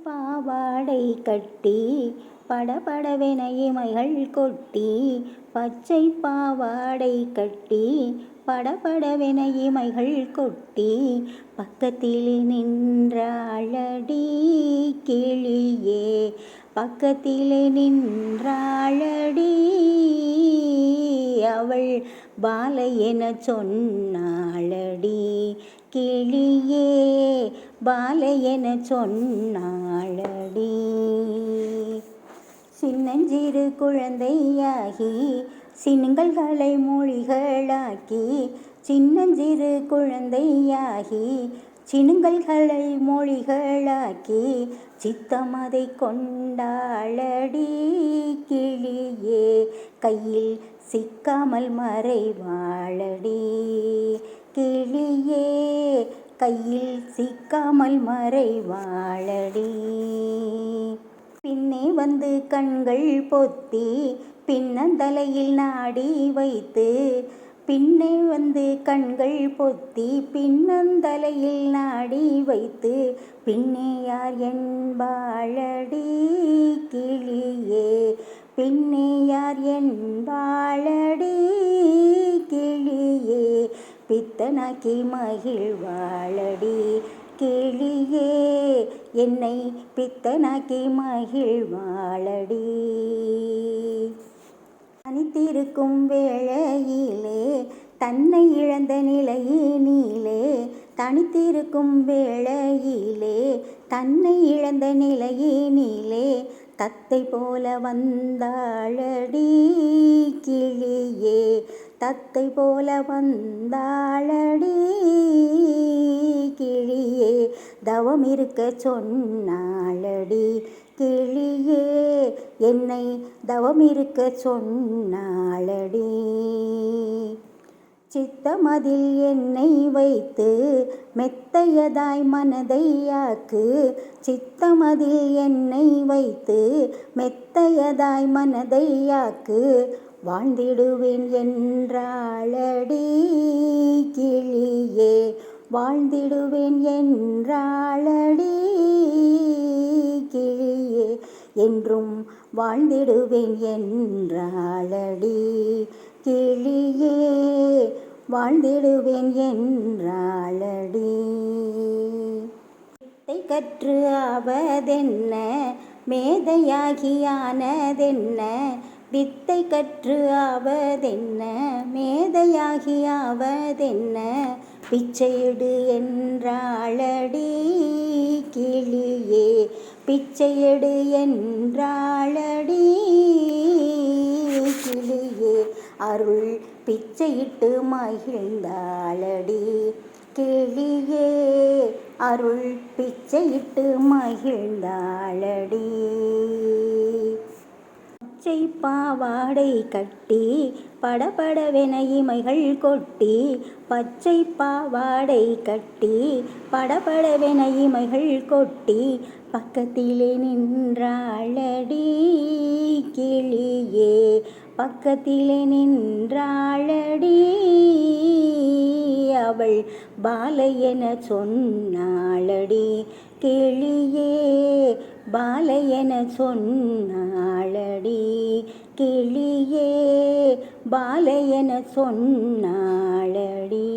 பாவாடை கட்டி படபடவென இமைகள் கொட்டி, பச்சை பாவாடை கட்டி படபடவென இமைகள் கொட்டி, பக்கத்தில் நின்றாளடி கிளியே, பக்கத்தில் நின்றாளடி. அவள் பாலை என சொன்னாளடி கிளியே, பாலை என சொன்னாளடி. சின்னஞ்சிறு குழந்தையாகி சினுங்கல்களை மொழிகளாக்கி, சின்னஞ்சிறு குழந்தையாகி சினுங்கல்களை மொழிகளாக்கி, சித்தமதை கொண்டாளடி கிளியே, கையில் சிக்காமல் மறைவாளடி கிளியே, கையில் சிக்காமல் மறைவாளடி. பின்னே வந்து கண்கள் பொத்தி பின்னந்தலையில் நாடி வைத்து, பின்னே வந்து கண்கள் பொத்தி பின்னந்தலையில் நாடி வைத்து, பின்னே யார் என்பாளடி கிளியே, பின்னே யார் என்பாளடி கிளியே, பித்தனாக்கி மகிழ்வாளடி கிளியே, என்னை பித்தனாக்கி மகிழ்வாளடி. தனித்திருக்கும் வேளையிலே தன்னை இழந்த நிலையினிலே, தனித்திருக்கும் வேளையிலே தன்னை இழந்த நிலையினிலே, தத்தை போல வந்தாளடி கிளியே, தத்தை போல வந்தாளடி கிளியே, தவம் இருக்க சொன்னாளடி கிளியே, என்னை தவம் இருக்க சொன்னாளடி. சித்தமதில் என்னை வைத்து மெத்தையதாய் மனதையாக்கு, சித்தமதில் என்னை வைத்து மெத்தையதாய் மனதையாக்கு, வாழ்ந்திடுவேன் என்றாளடி கிளியே, வாழ்ந்திடுவேன் என்றாளடி கிளியே, என்றும் வாழ்ந்திடுவேன் என்றாளடி கிளியே, வாழ்ந்திடுவேன் என்றாளடி. வித்தை கற்று ஆவதென்ன மேதையாகியானதென்ன, வித்தை கற்று ஆவதென்ன மேதையாகியாவதென்ன, பிச்சையிடு என்றாளடி கிளியே, பிச்சையிடு என்றாளடி கிளியே, அருள் பிச்சையிட்டு மகிழ்ந்தாளடி கிளியே, அருள் பிச்சையிட்டு மகிழ்ந்தாளடி. பச்சை பாவாடை கட்டி படபடவென இமைகள் கொட்டி, பச்சை பாவாடை கட்டி படபடவென இமைகள் கொட்டி, பக்கத்திலே நின்றாளடி கிளியே, பக்கத்திலே நின்றாளடி. அவள் பாலை என சொன்னாளடி கிளியே, பாலை என சொன்னாளடி கிளியே, பாலை என சொன்னாளடி.